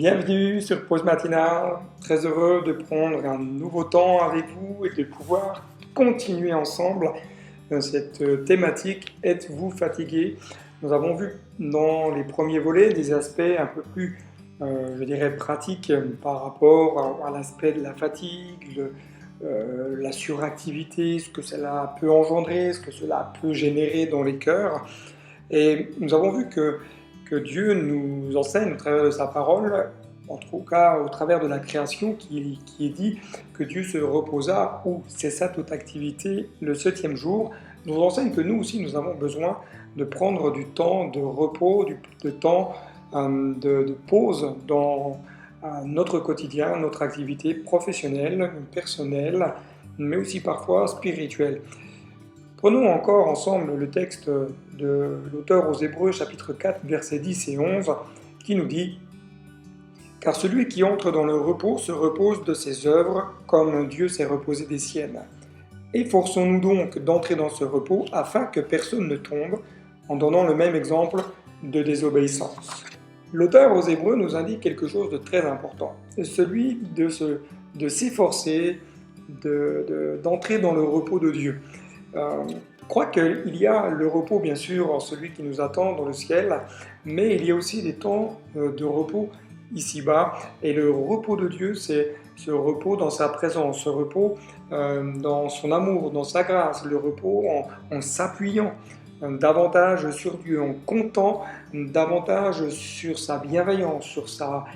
Bienvenue sur Pause Matinale, très heureux de prendre un nouveau temps avec vous et de pouvoir continuer ensemble cette thématique. Êtes-vous fatigué? Nous avons vu dans les premiers volets des aspects un peu plus, je dirais, pratiques par rapport à l'aspect de la fatigue, la suractivité, ce que cela peut engendrer, ce que cela peut générer dans les cœurs. Et nous avons vu que Dieu nous enseigne au travers de sa parole, en tout cas au travers de la création, qui est dit que Dieu se reposa ou cessa toute activité le septième jour, nous enseigne que nous aussi nous avons besoin de prendre du temps de repos, de temps de pause dans notre quotidien, notre activité professionnelle, personnelle, mais aussi parfois spirituelle. Prenons encore ensemble le texte de l'auteur aux Hébreux, chapitre 4, versets 10 et 11, qui nous dit « Car celui qui entre dans le repos se repose de ses œuvres, comme Dieu s'est reposé des siennes. Efforçons-nous donc d'entrer dans ce repos, afin que personne ne tombe, en donnant le même exemple de désobéissance. » L'auteur aux Hébreux nous indique quelque chose de très important, celui de s'efforcer d'entrer dans le repos de Dieu. Je crois qu'il y a le repos, bien sûr, en celui qui nous attend dans le ciel, mais il y a aussi des temps de repos ici-bas. Et le repos de Dieu, c'est ce repos dans sa présence, ce repos dans son amour, dans sa grâce, le repos en s'appuyant davantage sur Dieu, en comptant davantage sur sa bienveillance, sur sa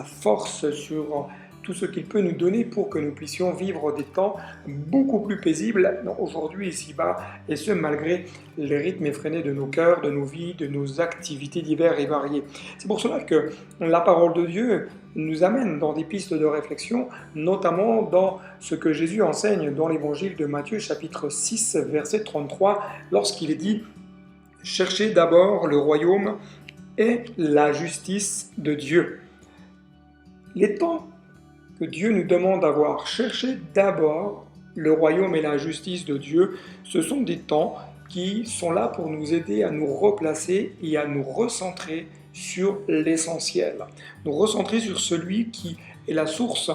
force, sur tout ce qu'il peut nous donner pour que nous puissions vivre des temps beaucoup plus paisibles aujourd'hui ici-bas, et ce malgré les rythmes effrénés de nos cœurs, de nos vies, de nos activités diverses et variées. C'est pour cela que la parole de Dieu nous amène dans des pistes de réflexion, notamment dans ce que Jésus enseigne dans l'évangile de Matthieu, chapitre 6, verset 33, lorsqu'il est dit « Cherchez d'abord le royaume et la justice de Dieu ». Les temps que Dieu nous demande d'avoir, cherché d'abord le royaume et la justice de Dieu, ce sont des temps qui sont là pour nous aider à nous replacer et à nous recentrer sur l'essentiel. Nous recentrer sur celui qui est la source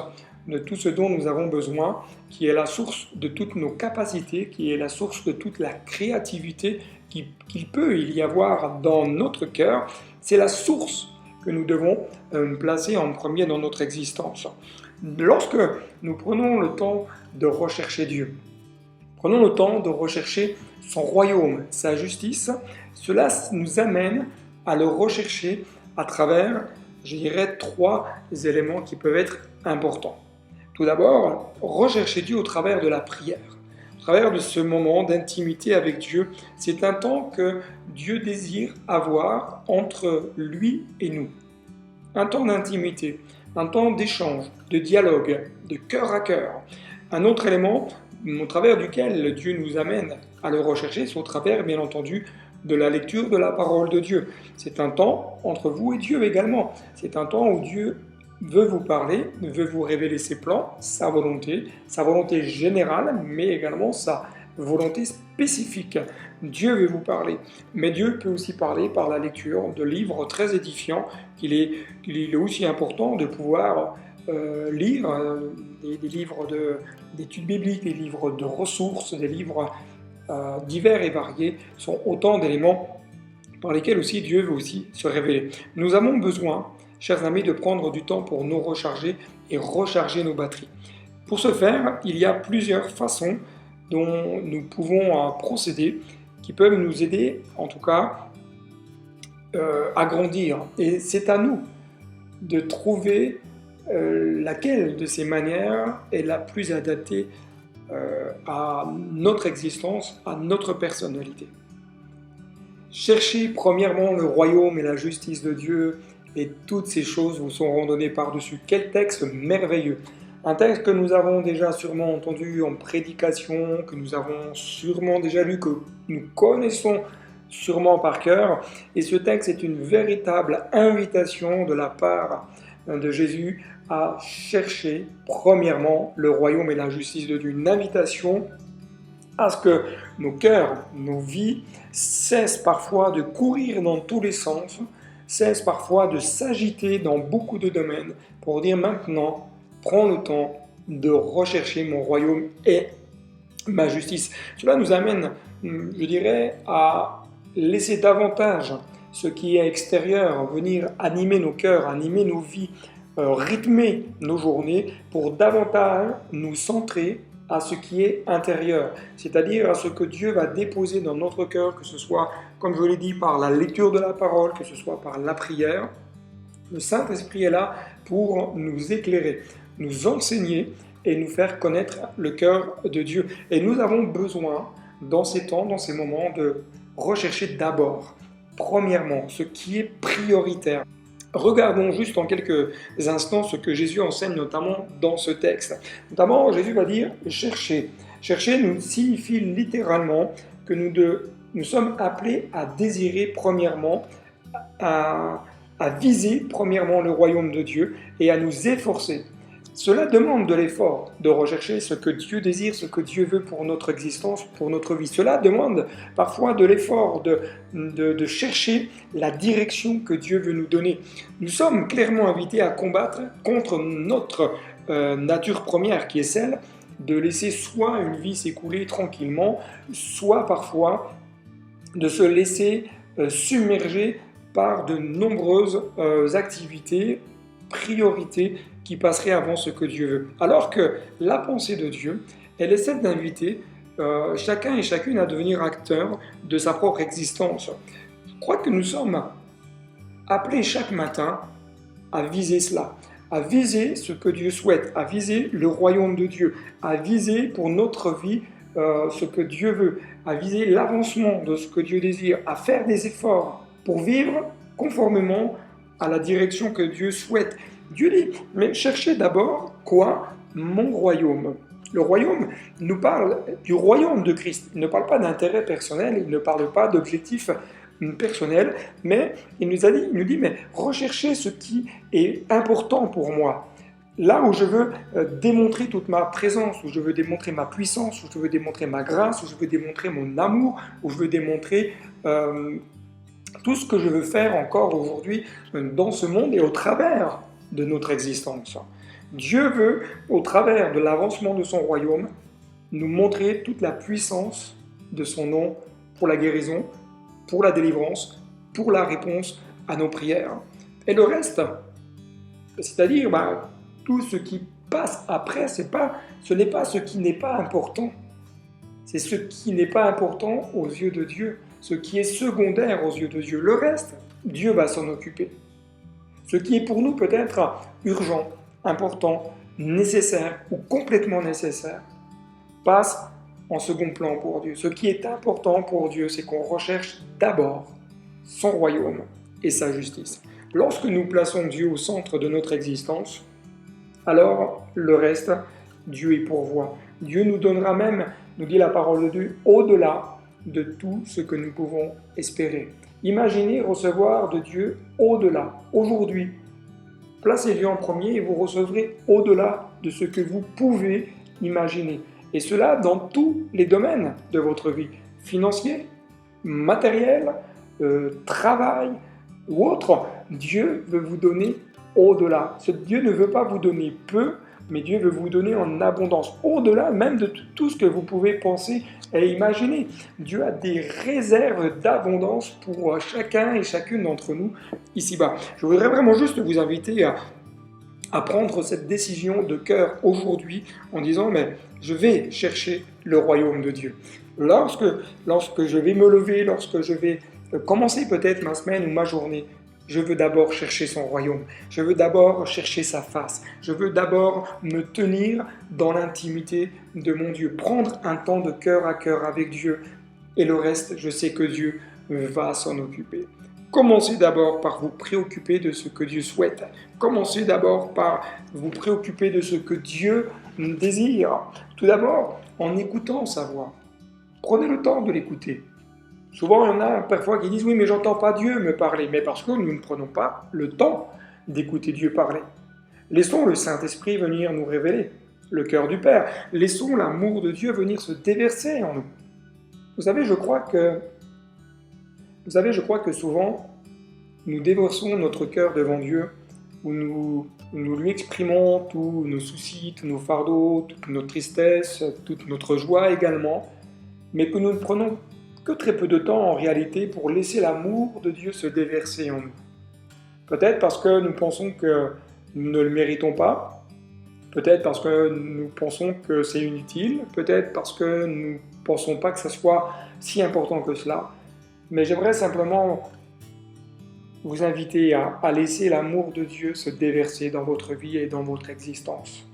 de tout ce dont nous avons besoin, qui est la source de toutes nos capacités, qui est la source de toute la créativité qu'il peut y avoir dans notre cœur. C'est la source que nous devons placer en premier dans notre existence. Lorsque nous prenons le temps de rechercher Dieu, prenons le temps de rechercher son royaume, sa justice, cela nous amène à le rechercher à travers, je dirais, 3 éléments qui peuvent être importants. Tout d'abord, rechercher Dieu au travers de la prière, au travers de ce moment d'intimité avec Dieu. C'est un temps que Dieu désire avoir entre lui et nous. Un temps d'intimité, un temps d'échange, de dialogue, de cœur à cœur. Un autre élément au travers duquel Dieu nous amène à le rechercher, c'est au travers, bien entendu, de la lecture de la parole de Dieu. C'est un temps entre vous et Dieu également. C'est un temps où Dieu veut vous parler, veut vous révéler ses plans, sa volonté générale, mais également sa volonté spécifique. Dieu veut vous parler, mais Dieu peut aussi parler par la lecture de livres très édifiants, qu'il est aussi important de pouvoir lire, des livres d'études bibliques, des livres de ressources, des livres divers et variés, sont autant d'éléments par lesquels aussi Dieu veut aussi se révéler. Nous avons besoin, chers amis, de prendre du temps pour nous recharger et recharger nos batteries. Pour ce faire, il y a plusieurs façons dont nous pouvons procéder, qui peuvent nous aider, en tout cas, à grandir. Et c'est à nous de trouver laquelle de ces manières est la plus adaptée à notre existence, à notre personnalité. Cherchez premièrement le royaume et la justice de Dieu, et toutes ces choses vous seront données par-dessus. Quel texte merveilleux! Un texte que nous avons déjà sûrement entendu en prédication, que nous avons sûrement déjà lu, que nous connaissons sûrement par cœur. Et ce texte est une véritable invitation de la part de Jésus à chercher premièrement le royaume et la justice de Dieu. Une invitation à ce que nos cœurs, nos vies cessent parfois de courir dans tous les sens, cesse parfois de s'agiter dans beaucoup de domaines pour dire maintenant, prends le temps de rechercher mon royaume et ma justice. Cela nous amène, je dirais, à laisser davantage ce qui est extérieur venir animer nos cœurs, animer nos vies, rythmer nos journées pour davantage nous centrer à ce qui est intérieur, c'est-à-dire à ce que Dieu va déposer dans notre cœur, que ce soit, comme je l'ai dit, par la lecture de la parole, que ce soit par la prière. Le Saint-Esprit est là pour nous éclairer, nous enseigner et nous faire connaître le cœur de Dieu. Et nous avons besoin, dans ces temps, dans ces moments, de rechercher d'abord, premièrement, ce qui est prioritaire. Regardons juste en quelques instants ce que Jésus enseigne notamment dans ce texte. Notamment, Jésus va dire « chercher ». Chercher nous signifie littéralement que nous sommes appelés à désirer premièrement, à viser premièrement le royaume de Dieu et à nous efforcer. Cela demande de l'effort, de rechercher ce que Dieu désire, ce que Dieu veut pour notre existence, pour notre vie. Cela demande parfois de l'effort, de chercher la direction que Dieu veut nous donner. Nous sommes clairement invités à combattre contre notre nature première, qui est celle de laisser soit une vie s'écouler tranquillement, soit parfois de se laisser submerger par de nombreuses activités, priorités qui passeraient avant ce que Dieu veut. Alors que la pensée de Dieu, elle essaie d'inviter chacun et chacune à devenir acteur de sa propre existence. Je crois que nous sommes appelés chaque matin à viser cela, à viser ce que Dieu souhaite, à viser le royaume de Dieu, à viser pour notre vie ce que Dieu veut, à viser l'avancement de ce que Dieu désire, à faire des efforts pour vivre conformément à la direction que Dieu souhaite. Dieu dit, mais cherchez d'abord quoi? Mon royaume. Le royaume nous parle du royaume de Christ. Il ne parle pas d'intérêt personnel, il ne parle pas d'objectif personnel, mais il nous dit, mais recherchez ce qui est important pour moi. Là où je veux démontrer toute ma présence, où je veux démontrer ma puissance, où je veux démontrer ma grâce, où je veux démontrer mon amour, où je veux démontrer tout ce que je veux faire encore aujourd'hui dans ce monde et au travers de notre existence. Dieu veut, au travers de l'avancement de son royaume, nous montrer toute la puissance de son nom pour la guérison, pour la délivrance, pour la réponse à nos prières. Et le reste, c'est-à-dire tout ce qui passe après, ce n'est pas ce qui n'est pas important. C'est ce qui n'est pas important aux yeux de Dieu, ce qui est secondaire aux yeux de Dieu. Le reste, Dieu va s'en occuper. Ce qui est pour nous peut-être urgent, important, nécessaire ou complètement nécessaire, passe en second plan pour Dieu. Ce qui est important pour Dieu, c'est qu'on recherche d'abord son royaume et sa justice. Lorsque nous plaçons Dieu au centre de notre existence, alors le reste, Dieu y pourvoit. Dieu nous donnera même, nous dit la parole de Dieu, au-delà de tout ce que nous pouvons espérer. Imaginez recevoir de Dieu au-delà, aujourd'hui. Placez Dieu en premier et vous recevrez au-delà de ce que vous pouvez imaginer. Et cela dans tous les domaines de votre vie, financier, matériel, travail ou autre. Dieu veut vous donner au-delà. Dieu ne veut pas vous donner peu, mais Dieu veut vous donner en abondance, au-delà même de tout ce que vous pouvez penser et imaginer. Dieu a des réserves d'abondance pour chacun et chacune d'entre nous ici-bas. Je voudrais vraiment juste vous inviter à prendre cette décision de cœur aujourd'hui en disant, mais je vais chercher le royaume de Dieu. Lorsque je vais me lever, lorsque je vais commencer peut-être ma semaine ou ma journée, je veux d'abord chercher son royaume, je veux d'abord chercher sa face, je veux d'abord me tenir dans l'intimité de mon Dieu, prendre un temps de cœur à cœur avec Dieu, et le reste, je sais que Dieu va s'en occuper. Commencez d'abord par vous préoccuper de ce que Dieu souhaite, commencez d'abord par vous préoccuper de ce que Dieu désire, tout d'abord en écoutant sa voix. Prenez le temps de l'écouter. Souvent, il y en a parfois qui disent « Oui, mais j'entends pas Dieu me parler », mais parce que nous ne prenons pas le temps d'écouter Dieu parler. Laissons le Saint-Esprit venir nous révéler le cœur du Père. Laissons l'amour de Dieu venir se déverser en nous. Vous savez, je crois que souvent, nous déversons notre cœur devant Dieu, où nous lui exprimons tous nos soucis, tous nos fardeaux, toute notre tristesse, toute notre joie également, mais que nous ne prenons que très peu de temps en réalité pour laisser l'amour de Dieu se déverser en nous. Peut-être parce que nous pensons que nous ne le méritons pas, peut-être parce que nous pensons que c'est inutile, peut-être parce que nous ne pensons pas que ça soit si important que cela, mais j'aimerais simplement vous inviter à laisser l'amour de Dieu se déverser dans votre vie et dans votre existence.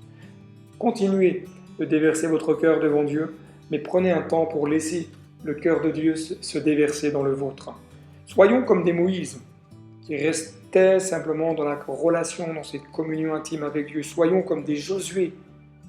Continuez de déverser votre cœur devant Dieu, mais prenez un temps pour laisser le cœur de Dieu se déverser dans le vôtre. Soyons comme des Moïse, qui restaient simplement dans la relation, dans cette communion intime avec Dieu. Soyons comme des Josué,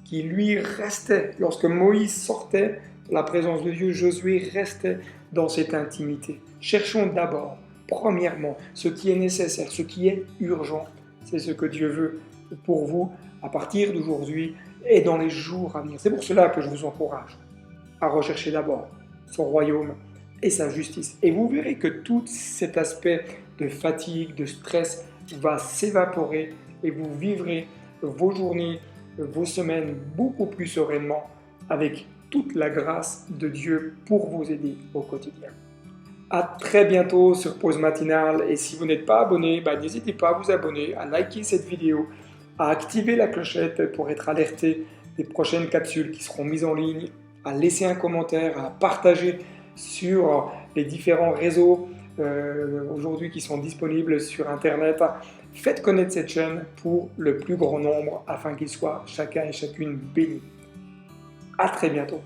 qui lui restaient. Lorsque Moïse sortait de la présence de Dieu, Josué restait dans cette intimité. Cherchons d'abord, premièrement, ce qui est nécessaire, ce qui est urgent. C'est ce que Dieu veut pour vous à partir d'aujourd'hui et dans les jours à venir. C'est pour cela que je vous encourage à rechercher d'abord son royaume et sa justice. Et vous verrez que tout cet aspect de fatigue, de stress va s'évaporer et vous vivrez vos journées, vos semaines beaucoup plus sereinement avec toute la grâce de Dieu pour vous aider au quotidien. À très bientôt sur Pause Matinale, et si vous n'êtes pas abonné, n'hésitez pas à vous abonner, à liker cette vidéo, à activer la clochette pour être alerté des prochaines capsules qui seront mises en ligne, à laisser un commentaire, à partager sur les différents réseaux aujourd'hui qui sont disponibles sur Internet. Faites connaître cette chaîne pour le plus grand nombre afin qu'ils soient chacun et chacune bénis. À très bientôt.